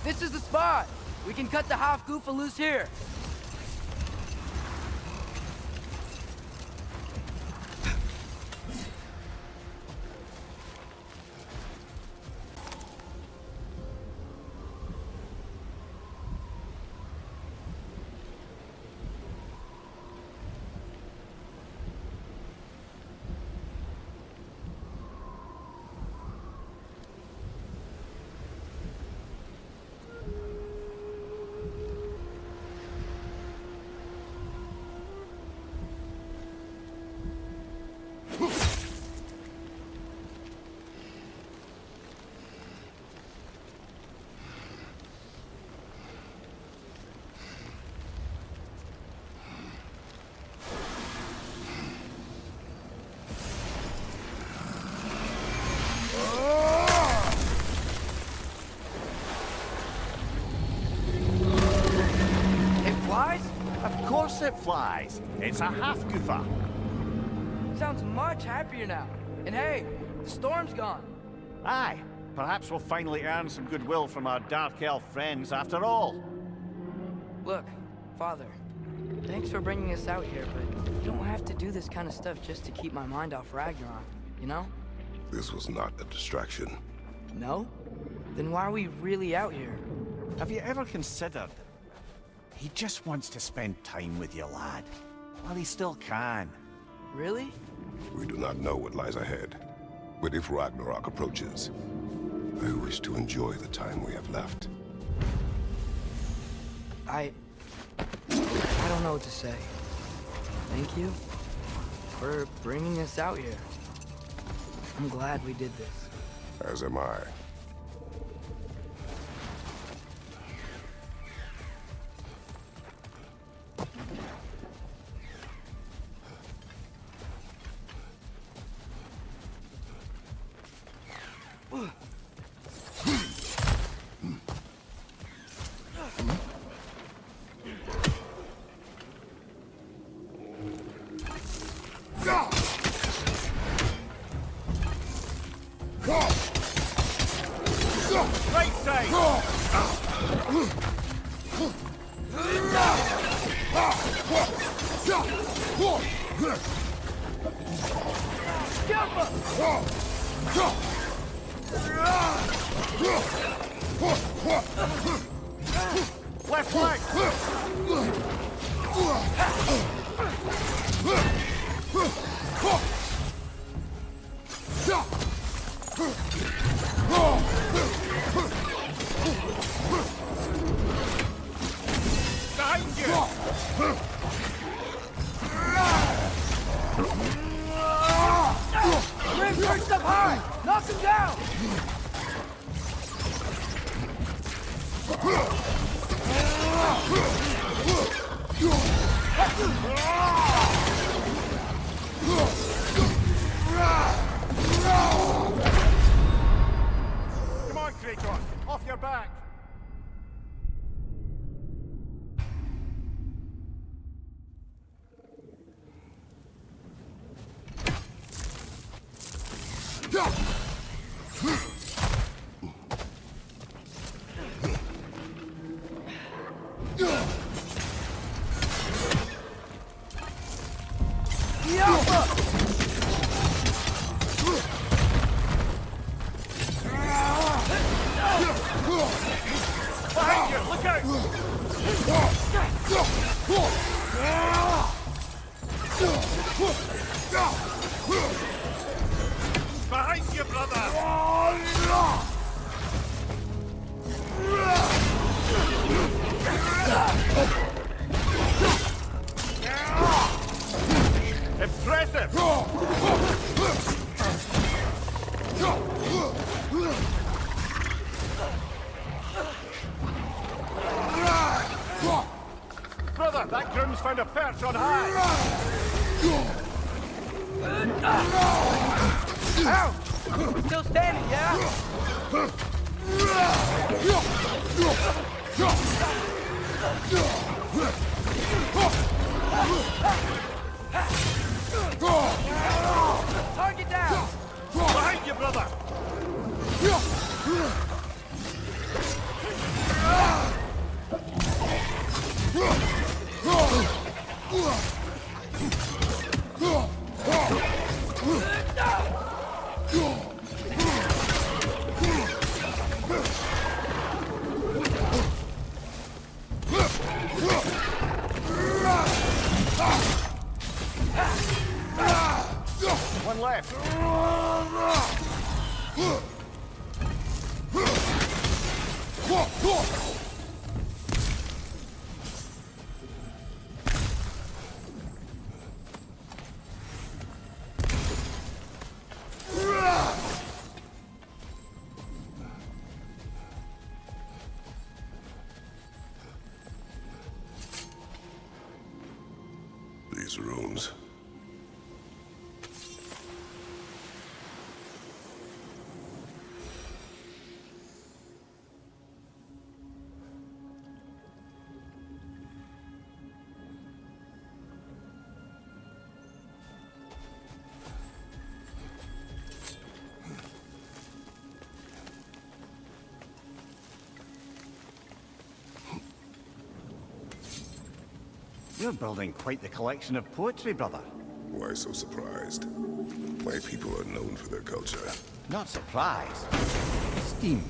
This is the spot! We can cut the half-goofa loose here. It flies. It's a half-goofa. Sounds much happier now. And hey, the storm's gone. Aye, perhaps we'll finally earn some goodwill from our Dark Elf friends after all. Look, Father, thanks for bringing us out here, but you don't have to do this kind of stuff just to keep my mind off Ragnarok, you know? This was not a distraction. No? Then why are we really out here? Have you ever considered? He just wants to spend time with you, lad. While he still can. Really? We do not know what lies ahead. But if Ragnarok approaches, I wish to enjoy the time we have left. I don't know what to say. Thank you for bringing us out here. I'm glad we did this. As am I. Right side! Left leg! Behind you! Grim perched up high! Knock him down! Come on, Kratos! Off your back! Behind you! Look out! Behind you, brother! Impressive! Brother, that groom's found a perch on high! Ow! Still standing, yeah? Target down! Behind you, brother! One left. These rooms. You're building quite the collection of poetry, brother. Why so surprised? My people are known for their culture. Not surprised. Esteem.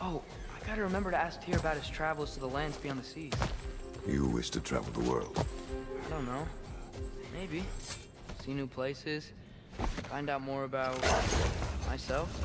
Oh, I gotta remember to ask Tyr about his travels to the lands beyond the seas. You wish to travel the world. I don't know. Maybe. See new places. Find out more about myself.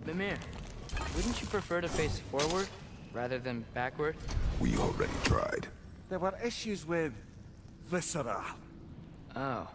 Mimir, wouldn't you prefer to face forward rather than backward? We already tried. There were issues with viscera. Oh.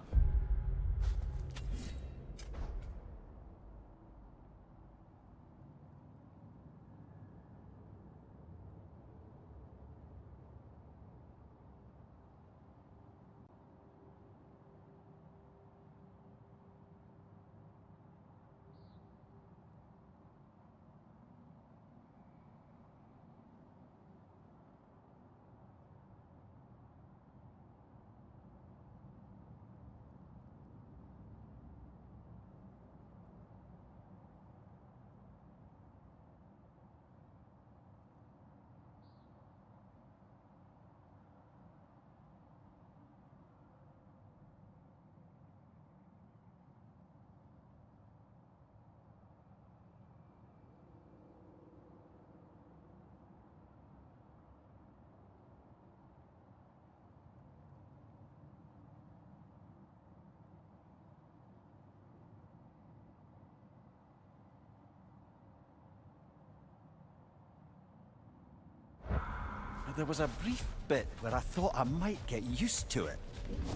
There was a brief bit where I thought I might get used to it.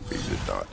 He did not.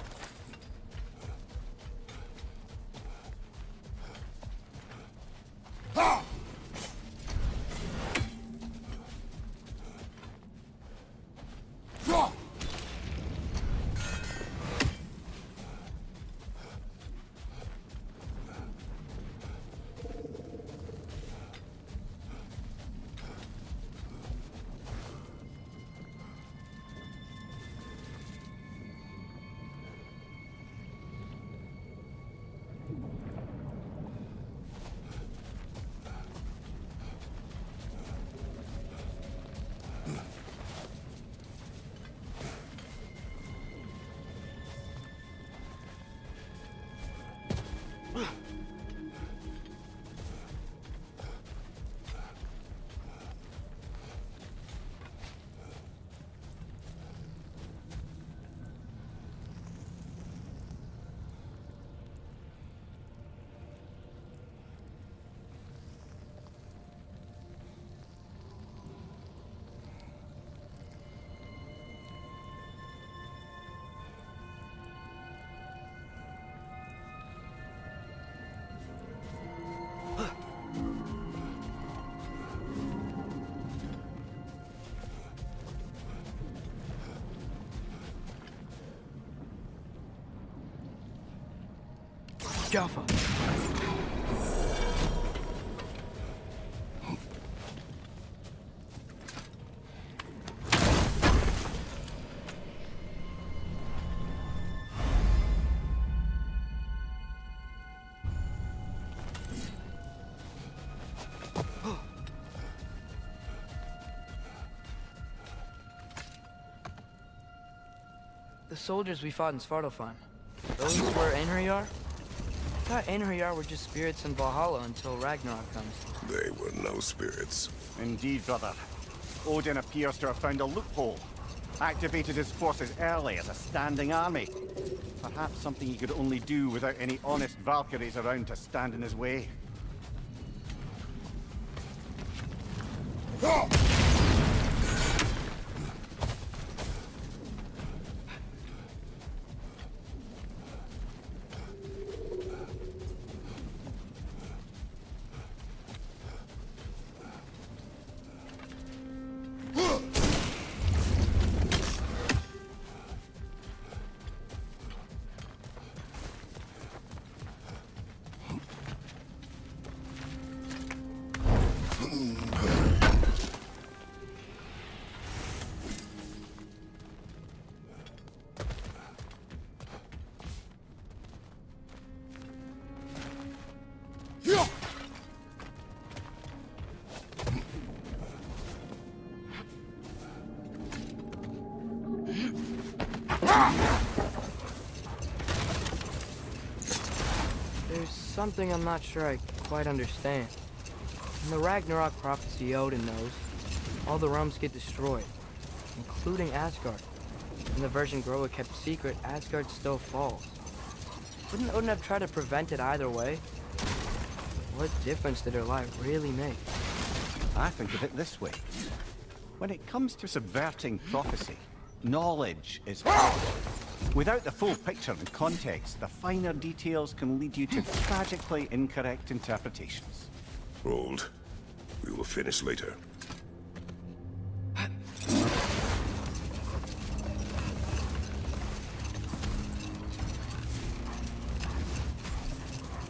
Alpha. The soldiers we fought in Svartalfheim, those were Einherjar? I thought Einherjar were just spirits in Valhalla until Ragnarok comes. They were no spirits. Indeed, brother. Odin appears to have found a loophole. Activated his forces early as a standing army. Perhaps something he could only do without any honest Valkyries around to stand in his way. There's something I'm not sure I quite understand. In the Ragnarok prophecy Odin knows, all the realms get destroyed, including Asgard. In the version Groa kept secret, Asgard still falls. Wouldn't Odin have tried to prevent it either way? What difference did her life really make? I think of it this way. When it comes to subverting prophecy, knowledge is power. Without the full picture and context, the finer details can lead you to tragically incorrect interpretations. Hold. We will finish later.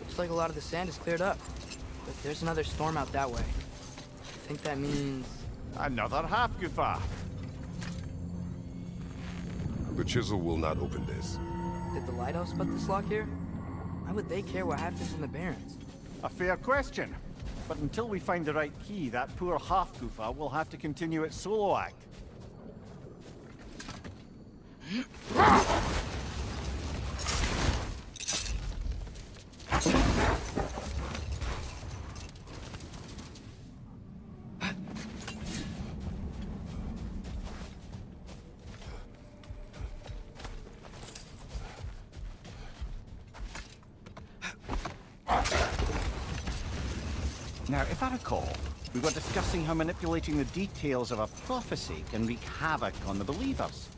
Looks like a lot of the sand is cleared up, but there's another storm out that way. I think that means... Another half-goofa. The chisel will not open this. Did the lighthouse put this lock here? Why would they care what happens in the Barrens? A fair question. But until we find the right key, that poor half-goofa will have to continue its solo act. Now, if I recall, we were discussing how manipulating the details of a prophecy can wreak havoc on the believers.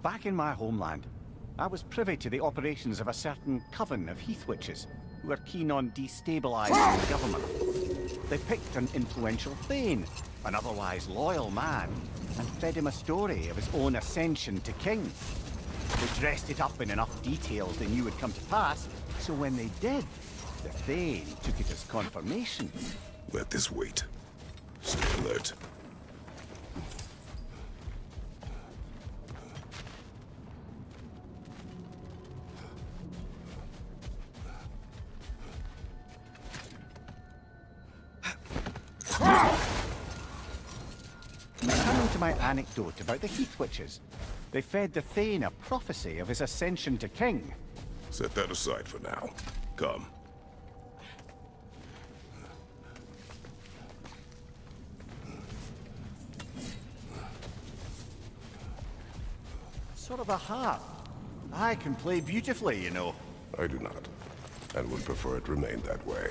Back in my homeland, I was privy to the operations of a certain coven of heath witches who were keen on destabilizing the government. They picked an influential Thane, an otherwise loyal man, and fed him a story of his own ascension to king. They dressed it up in enough details they knew would come to pass, so when they did, the Thane took it as confirmation. Let this wait. Stay alert. Coming to my anecdote about the heath witches, they fed the Thane a prophecy of his ascension to king. Set that aside for now. Come. Sort of a harp. I can play beautifully, you know. I do not, and would prefer it remain that way.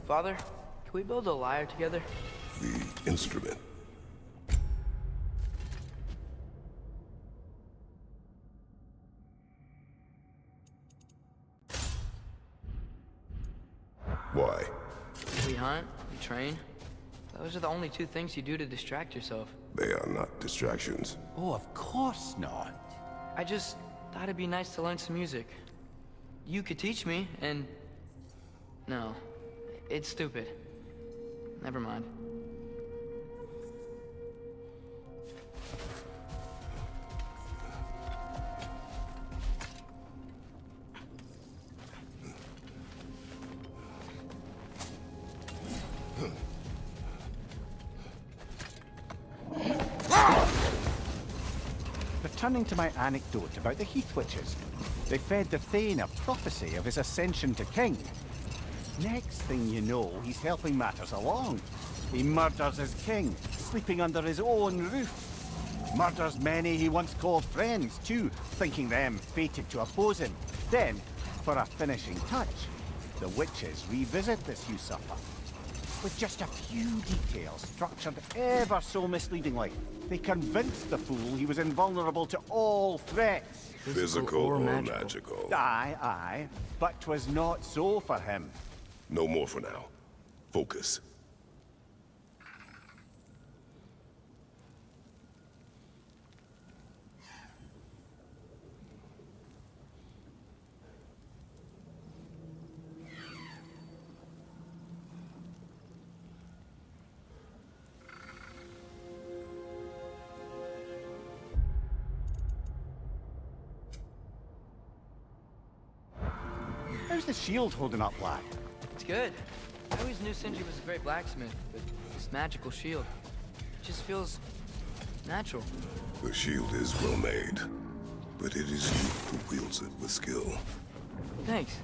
Father, can we build a lyre together? The instrument. Why? We hunt, we train. Those are the only two things you do to distract yourself. They are not distractions. Oh, of course not. I just thought it'd be nice to learn some music. You could teach me, and... No, it's stupid. Never mind. Returning to my anecdote about the Heath Witches, they fed the Thane a prophecy of his ascension to king. Next thing you know, he's helping matters along. He murders his king, sleeping under his own roof. Murders many he once called friends, too, thinking them fated to oppose him. Then, for a finishing touch, the witches revisit this usurper. With just a few details structured ever so misleadingly, they convinced the fool he was invulnerable to all threats. Physical or magical? Aye, aye, but 'twas not so for him. No more for now. Focus. How's the shield holding up, lad? It's good. I always knew Sinji was a great blacksmith, but this magical shield, it just feels natural. The shield is well made, but it is you who wields it with skill. Thanks.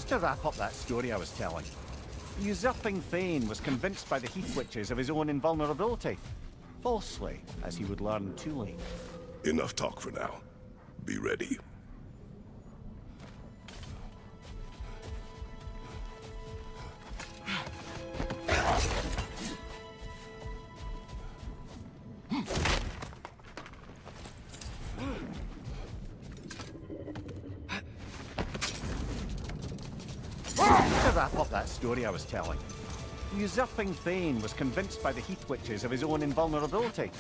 To wrap up that story I was telling, the usurping Thane was convinced by the Heath Witches of his own invulnerability. Falsely, as he would learn too late. Enough talk for now. Be ready. To wrap up that story I was telling, the usurping Thane was convinced by the Heath Witches of his own invulnerability.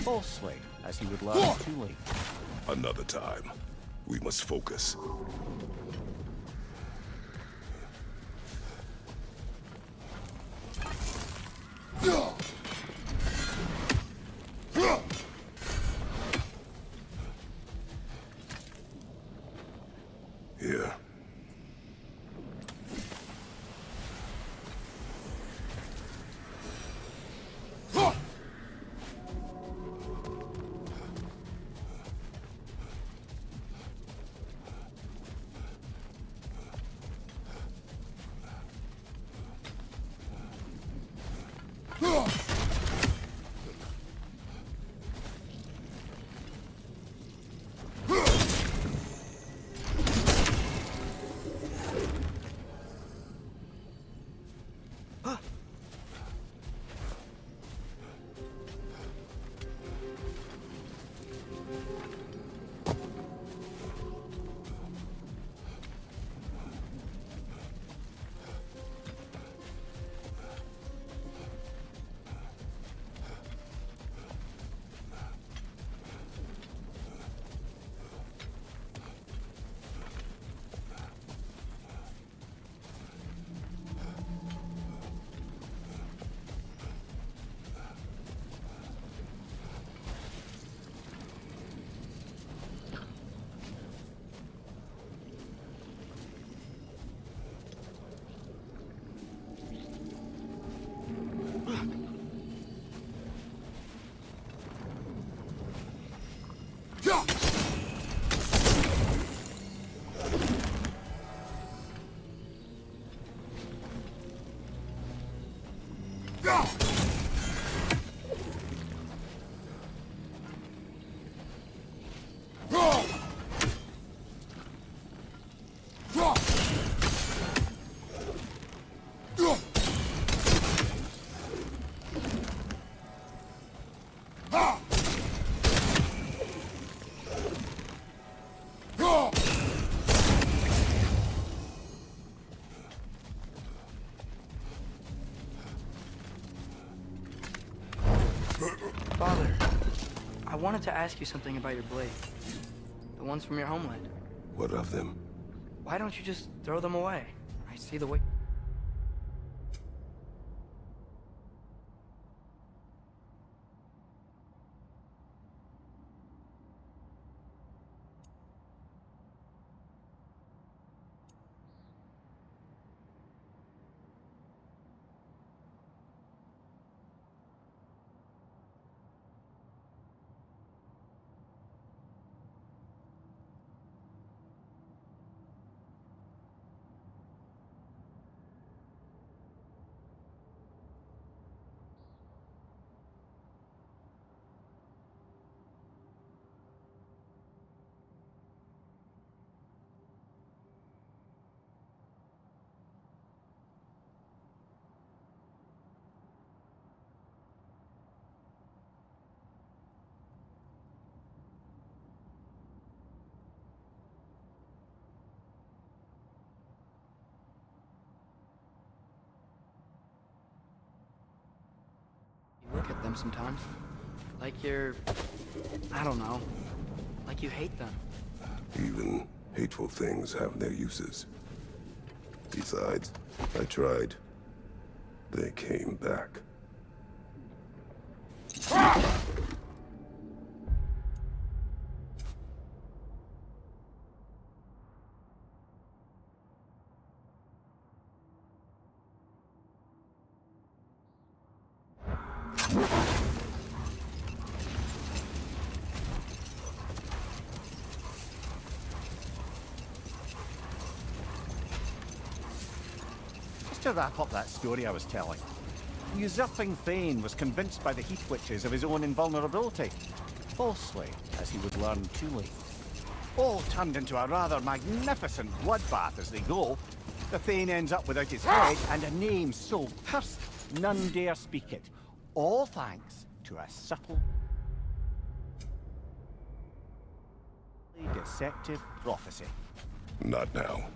Falsely, as he would learn too late. Another time. We must focus. Here. Father, I wanted to ask you something about your blade. The ones from your homeland. What of them? Why don't you just throw them away? I see the way. You look at them sometimes. Like you're... I don't know. Like you hate them. Even hateful things have their uses. Besides, I tried. They came back. Just to wrap up that story I was telling, the usurping Thane was convinced by the Heath Witches of his own invulnerability. Falsely, as he would learn too late. All turned into a rather magnificent bloodbath as they go. The Thane ends up without his head and a name so cursed none dare speak it. All thanks to a subtle, deceptive prophecy. Not now.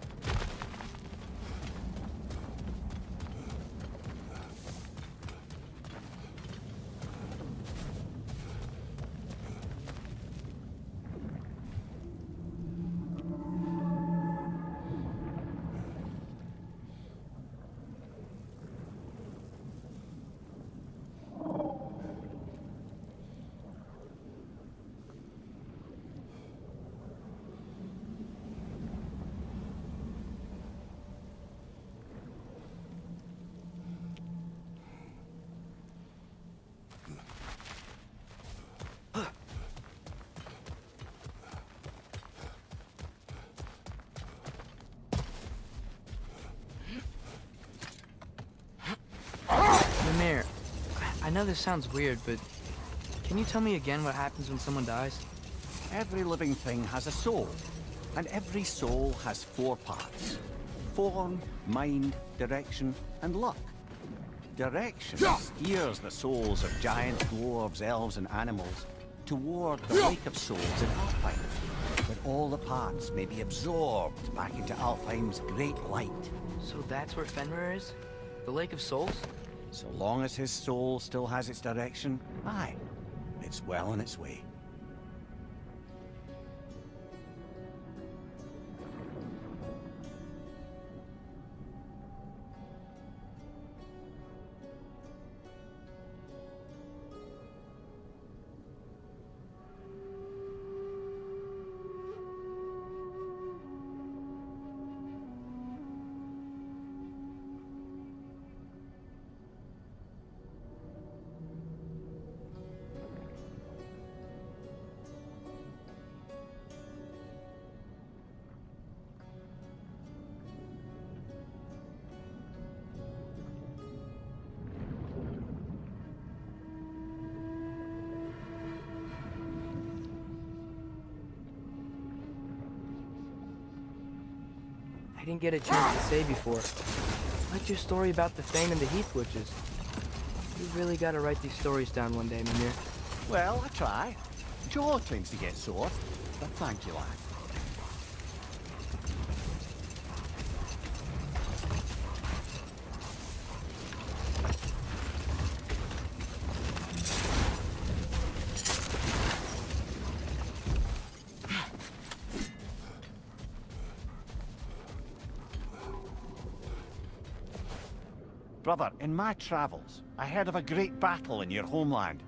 Mimir, I know this sounds weird, but can you tell me again what happens when someone dies? Every living thing has a soul, and every soul has 4 parts. Form, mind, direction, and luck. Direction steers the souls of giants, dwarves, elves, and animals toward the Lake of Souls in Alfheim, where all the parts may be absorbed back into Alfheim's great light. So that's where Fenrir is? The Lake of Souls? So long as his soul still has its direction, aye, it's well on its way. I didn't get a chance to say before. I liked your story about the Thane and the Heath Witches. You really gotta write these stories down one day, Mimir. Well, I try. Jaw tends to get sore, but thank you, lad. Brother, in my travels, I heard of a great battle in your homeland.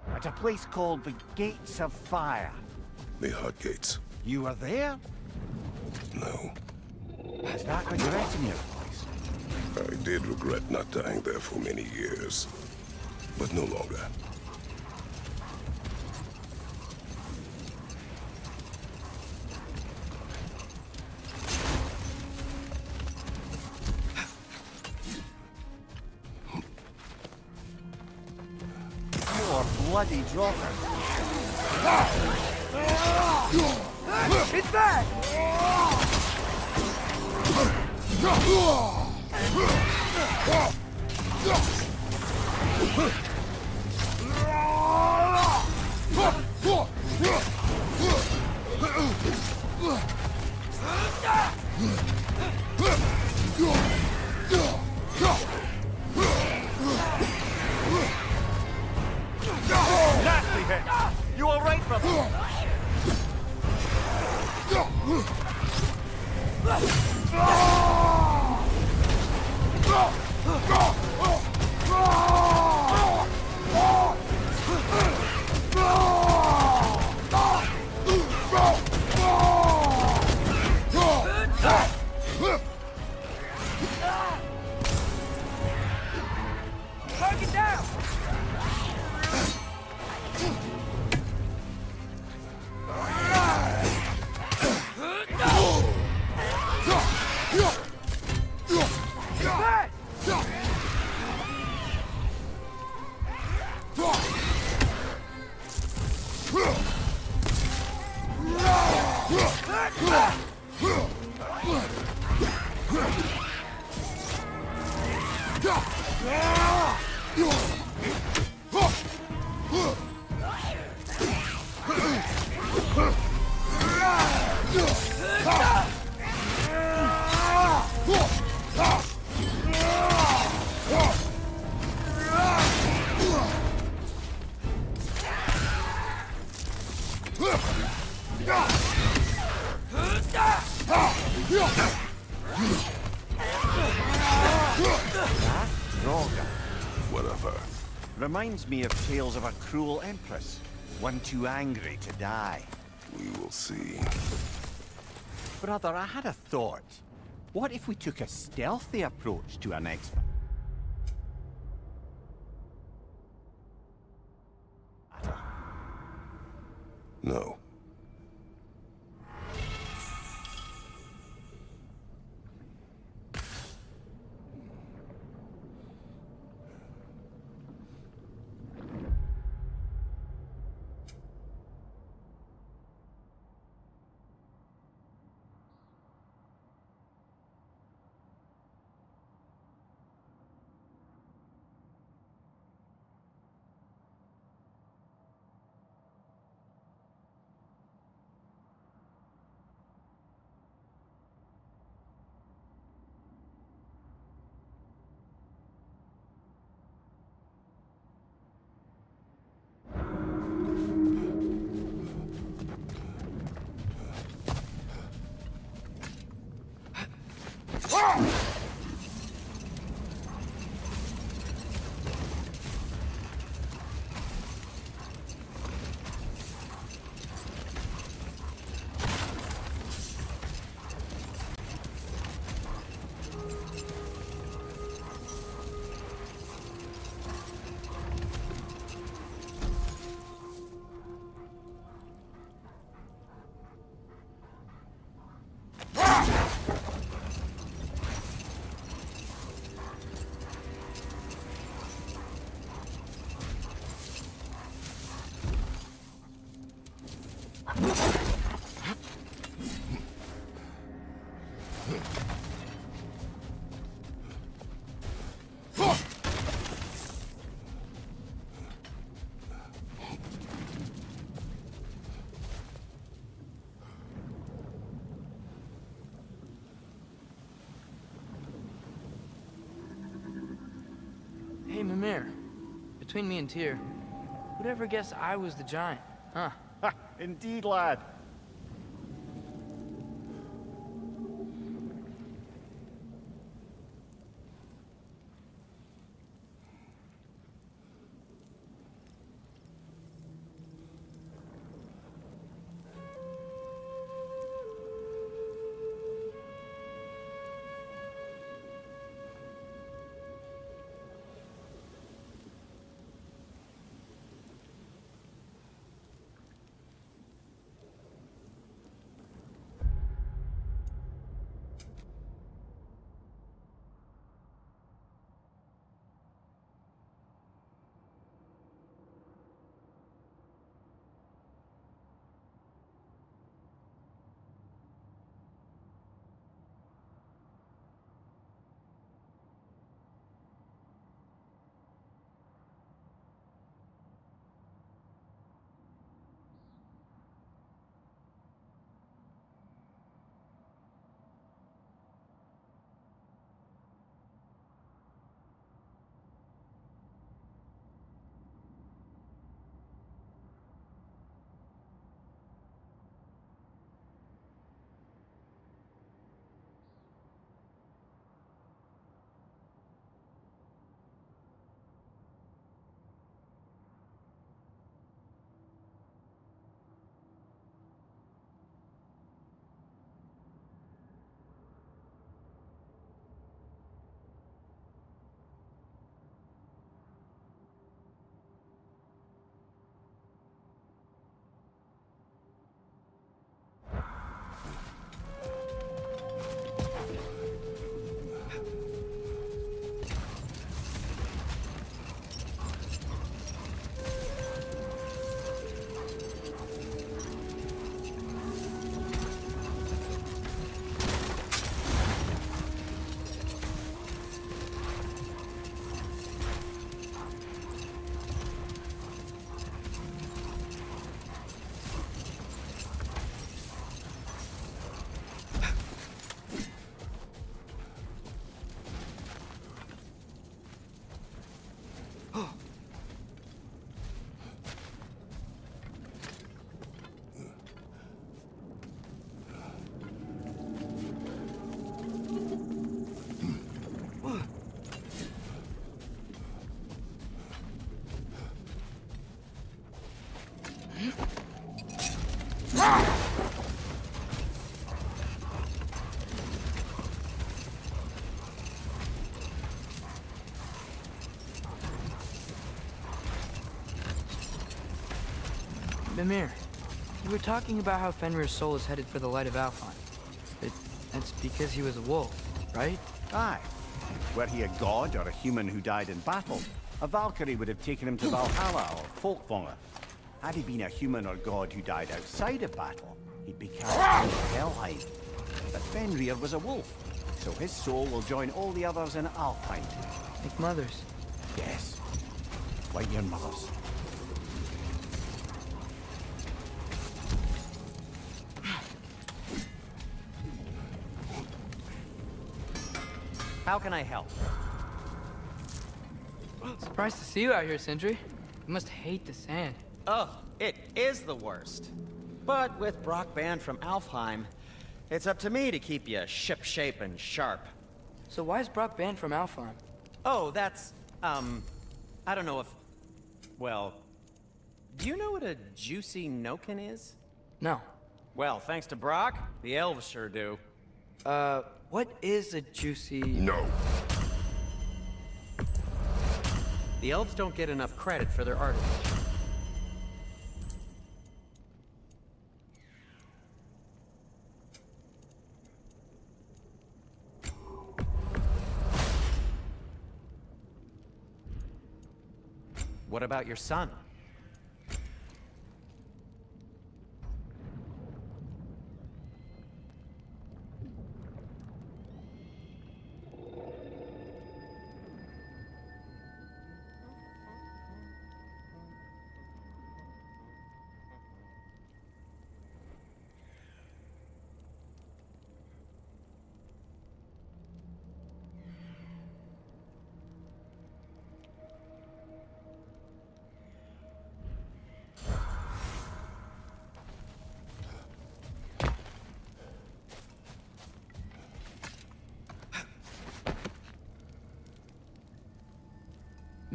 At a place called the Gates of Fire. The Hut Gates. You were there? No. Is that regret in your voice? I did regret not dying there for many years. But no longer. More bloody droppers. It's back! Nasty hit! You all right, brother? Target down! Back! Whatever. Reminds me of tales of a cruel empress. One too angry to die. We will see. Brother, I had a thought. What if we took a stealthy approach to our next... No. Mimir, between me and Tyr, who'd ever guess I was the giant, huh? Ha! Indeed, lad. Mimir, you were talking about how Fenrir's soul is headed for the light of Alfheim. That's because he was a wolf, right? Aye. Were he a god or a human who died in battle, a Valkyrie would have taken him to Valhalla or Folkvanger. Had he been a human or god who died outside of battle, he'd be cast into Helheim. But Fenrir was a wolf, so his soul will join all the others in Alfheim. Like mothers. Yes. Like your mothers. How can I help? Surprised to see you out here, Sindri. You must hate the sand. Oh, it is the worst. But with Brock banned from Alfheim, it's up to me to keep you ship-shape and sharp. So why is Brock banned from Alfheim? Oh, that's, I don't know if... Well, do you know what a juicy Noken is? No. Well, thanks to Brock, the elves sure do. What is a juicy... No. The elves don't get enough credit for their artistry. What about your son?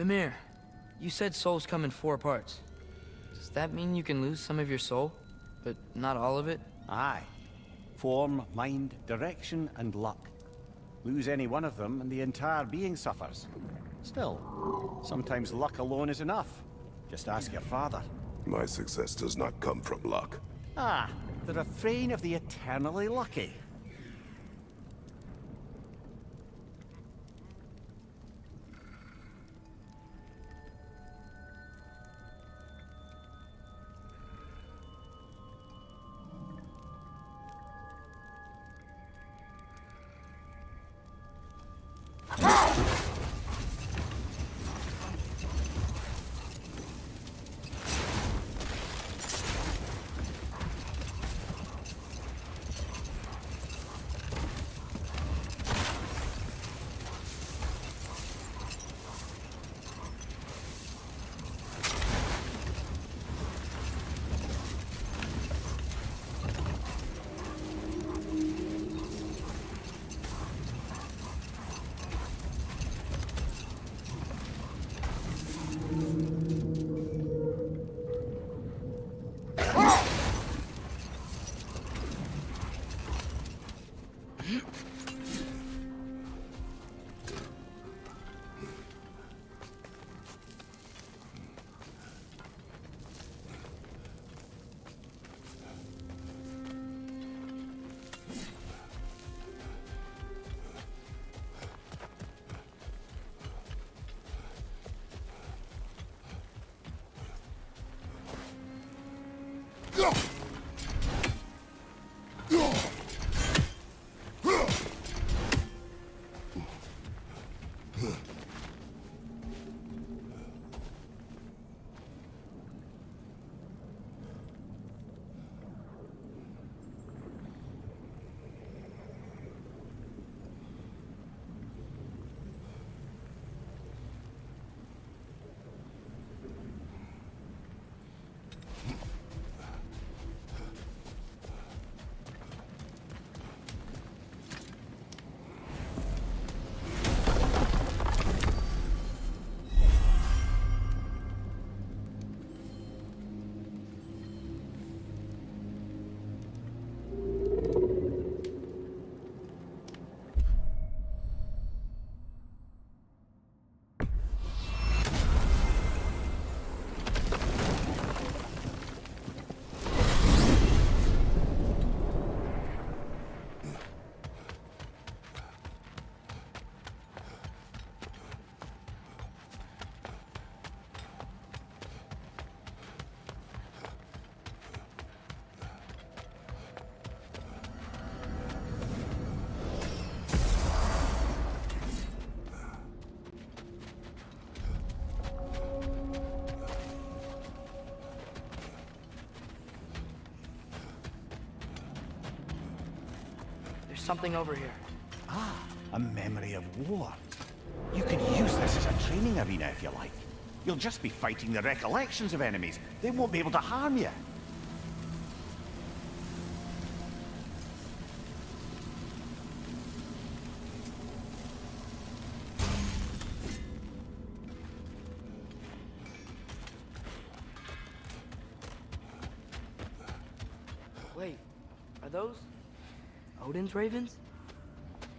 Mimir, you said souls come in 4 parts. Does that mean you can lose some of your soul, but not all of it? Aye. Form, mind, direction, and luck. Lose any one of them, and the entire being suffers. Still, sometimes luck alone is enough. Just ask your father. My success does not come from luck. Ah, the refrain of the eternally lucky. There's something over here. Ah, a memory of war. You could use this as a training arena if you like. You'll just be fighting the recollections of enemies. They won't be able to harm you. Wait, are those Odin's ravens?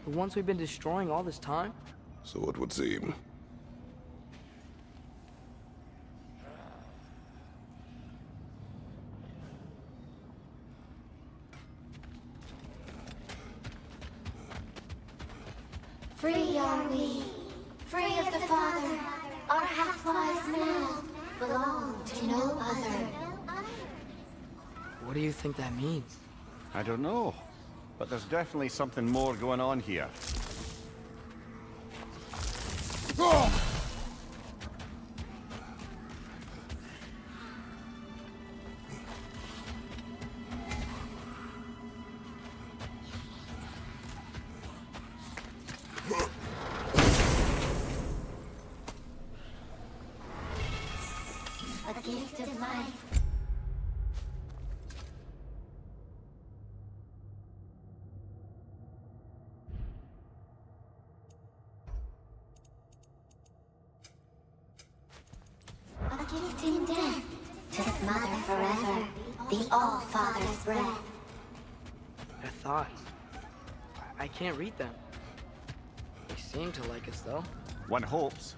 The ones we've been destroying all this time? So it would seem. Free are we, free of the Father. Our half-wise man belong to no other. What do you think that means? I don't know, but there's definitely something more going on here. A gift of life. to smother forever the All-Father's breath. Their thoughts. I can't read them. They seem to like us, though. One hopes.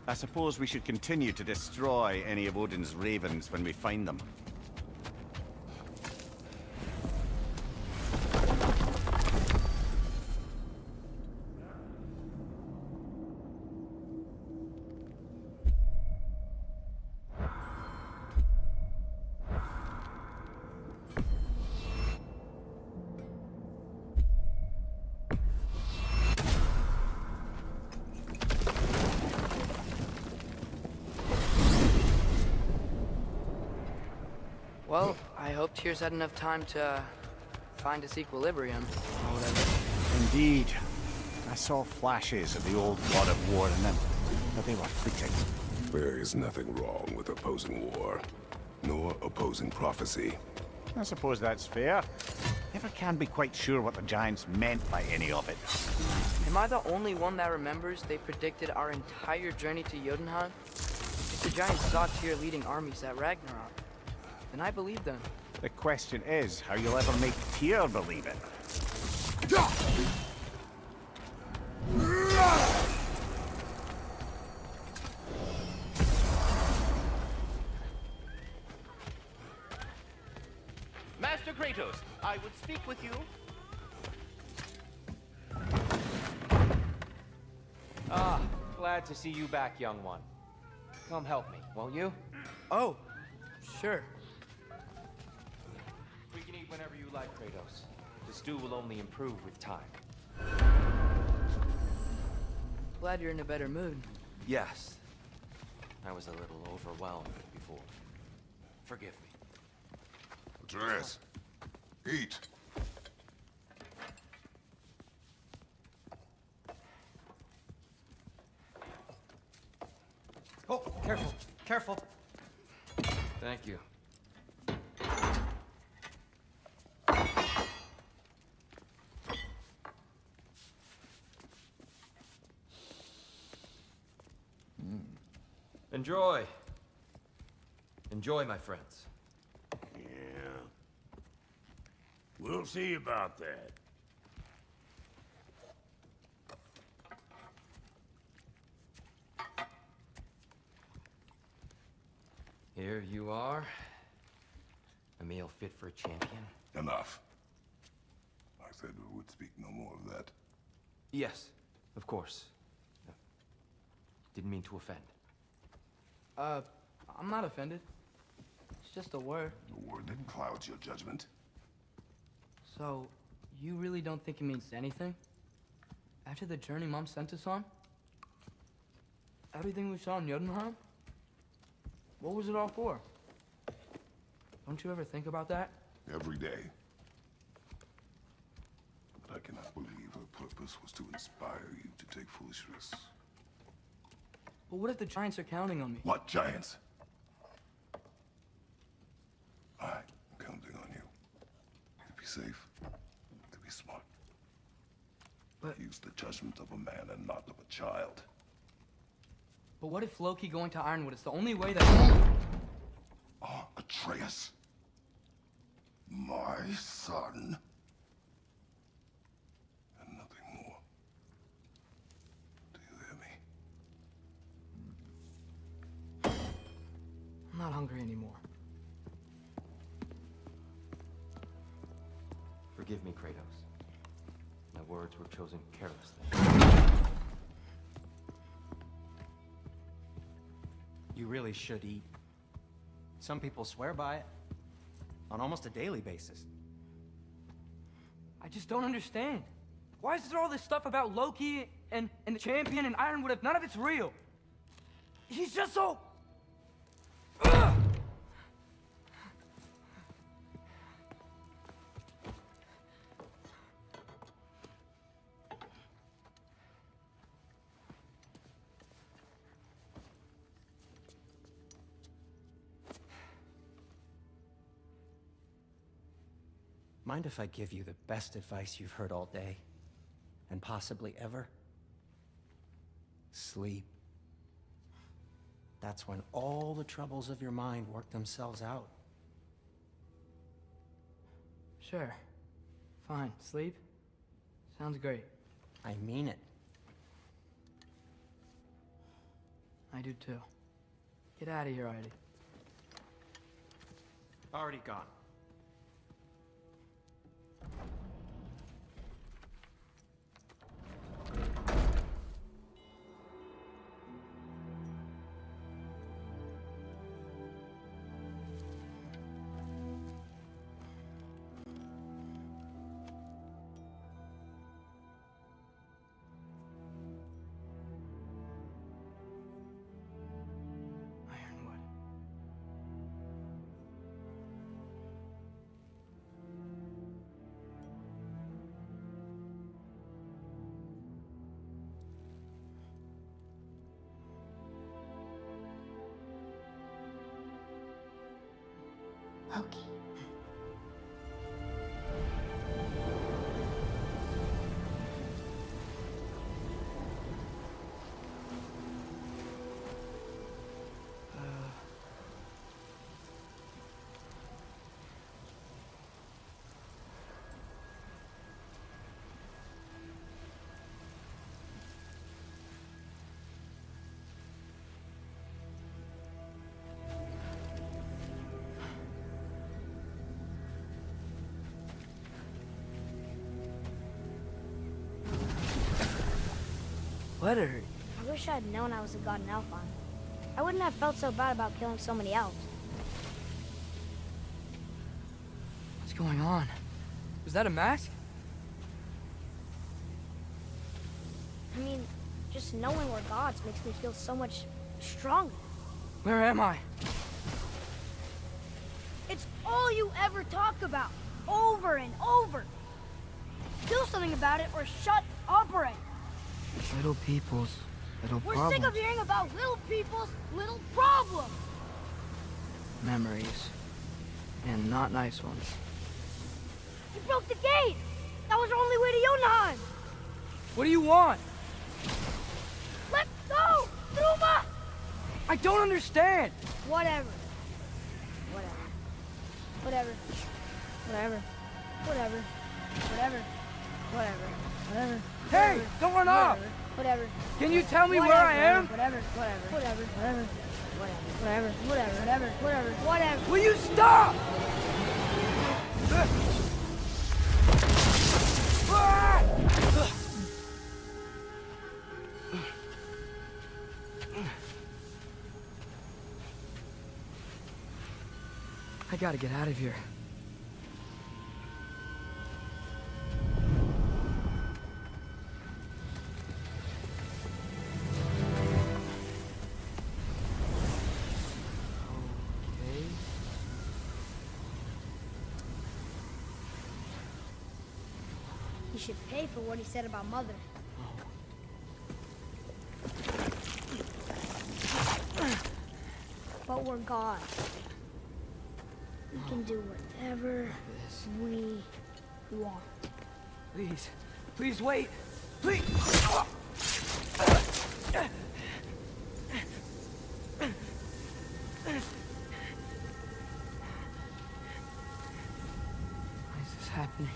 I suppose we should continue to destroy any of Odin's ravens when we find them. Well, I hope Tyr's had enough time to find its equilibrium, or whatever. Indeed. I saw flashes of the old God of War in them, but they were fleeting. There is nothing wrong with opposing war, nor opposing prophecy. I suppose that's fair. Never can be quite sure what the Giants meant by any of it. Am I the only one that remembers they predicted our entire journey to Jotunheim? If the Giants saw Tyr leading armies at Ragnarok, then I believe them. The question is how you'll ever make Tyr believe it. Master Kratos, I would speak with you. Ah, glad to see you back, young one. Come help me, won't you? Oh, sure. We can eat whenever you like, Kratos. The stew will only improve with time. Glad you're in a better mood. Yes. I was a little overwhelmed before. Forgive me. Atreus, eat. Oh, careful, careful. Thank you. Enjoy. Enjoy, my friends. Yeah. We'll see about that. Here you are. A meal fit for a champion. Enough. I said we would speak no more of that. Yes, of course. Didn't mean to offend. I'm not offended. It's just a word. The word that clouds your judgment. So, you really don't think it means anything? After the journey Mom sent us on? Everything we saw in Jotunheim? What was it all for? Don't you ever think about that? Every day. But I cannot believe her purpose was to inspire you to take foolish risks. But what if the Giants are counting on me? What giants? I'm counting on you. To be safe. To be smart. But- Use the judgment of a man and not of a child. But what if Loki going to Ironwood is the only way that... Ah, Atreus. My son. And nothing more. Do you hear me? I'm not hungry anymore. Forgive me, Kratos. My words were chosen carelessly. You really should eat. Some people swear by it. On almost a daily basis. I just don't understand. Why is there all this stuff about Loki and the champion and Ironwood if none of it's real? He's just so... Ugh! Mind if I give you the best advice you've heard all day? And possibly ever? Sleep. That's when all the troubles of your mind work themselves out. Sure. Fine. Sleep? Sounds great. I mean it. I do too. Get out of here, Heidi. Already gone. Ironwood. Loki. What hurt? I wish I had known I was a god in Alfheim. I wouldn't have felt so bad about killing so many elves. What's going on? Was that a mask? I mean, just knowing we're gods makes me feel so much stronger. Where am I? It's all you ever talk about, over and over. Do something about it or shut up already. Little people's little We're problems. sick of hearing about little people's little problems. Memories. And not nice ones. You broke the gate. That was our only way to Jotunheim. What do you want? Let's go, Truma! I don't understand! Whatever. Whatever. Whatever. Whatever. Whatever. Whatever. Whatever. Whatever. Hey! Don't run off! Whatever. Can you tell me where I am? Whatever. Whatever. Whatever. Whatever. Whatever. Whatever. Whatever. Whatever. Whatever. Will you stop? I gotta get out of here. Okay. He should pay for what he said about Mother. But we're gods. We can do whatever we want. Please. Please wait. Please. Why is this happening?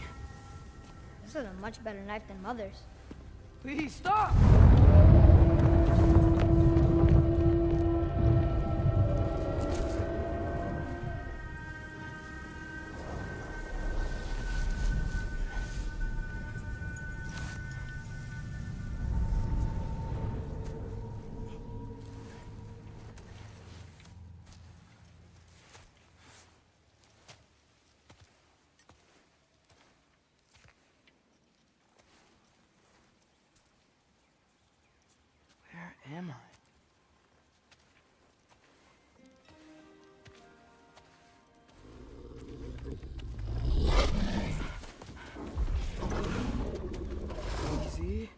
This is a much better knife than Mother's. Please stop! Where am I? Easy.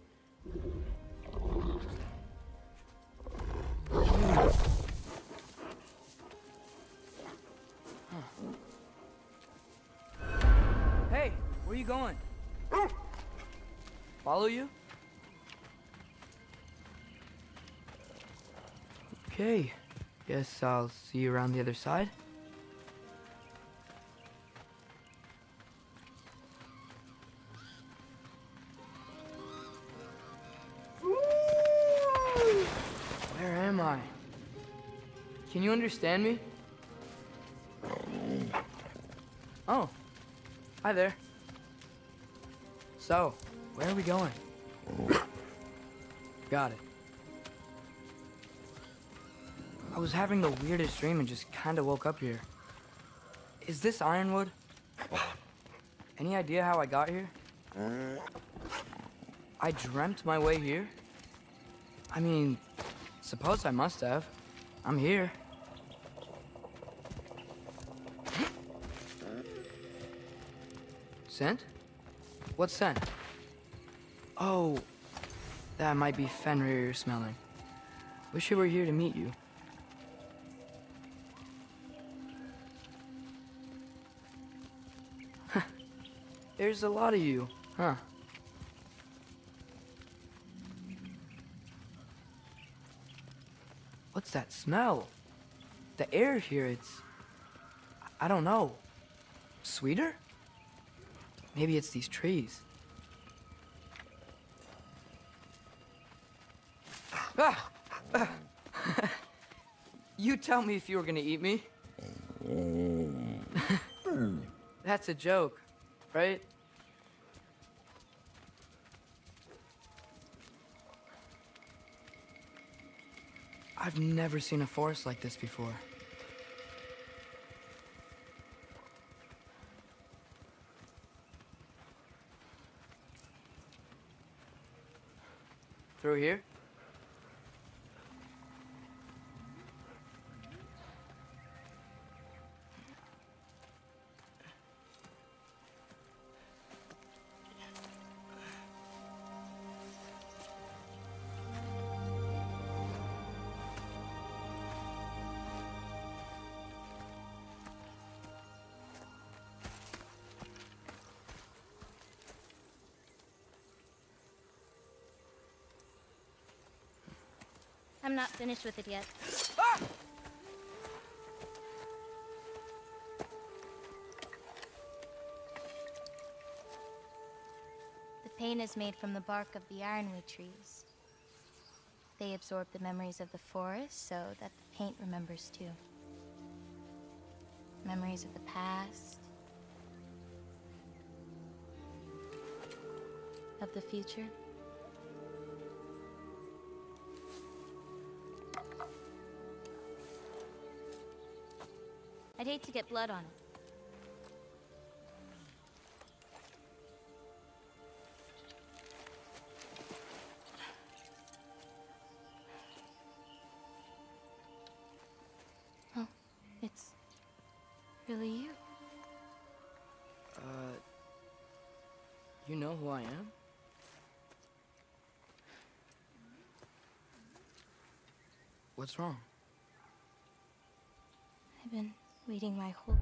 Hey, where you going? Follow you? Okay, Guess I'll see you around the other side. Where am I? Can you understand me? Oh, hi there. So, where are we going? Got it. I was having the weirdest dream and just kinda woke up here. Is this Ironwood? Any idea how I got here? I dreamt my way here? I mean, suppose I must have. I'm here. Scent? What scent? Oh, that might be Fenrir you're smelling. Wish you were here to meet you. There's a lot of you, huh? What's that smell? The air here, I don't know. Sweeter? Maybe it's these trees. Ah! You tell me if you were gonna eat me. That's a joke, right? I've never seen a forest like this before. Through here? I'm not finished with it yet. Ah! The paint is made from the bark of the ironwood trees. They absorb the memories of the forest so that the paint remembers too. Memories of the past, of the future. I'd hate to get blood on it. Oh, it's really you. You know who I am? What's wrong? I've been waiting my whole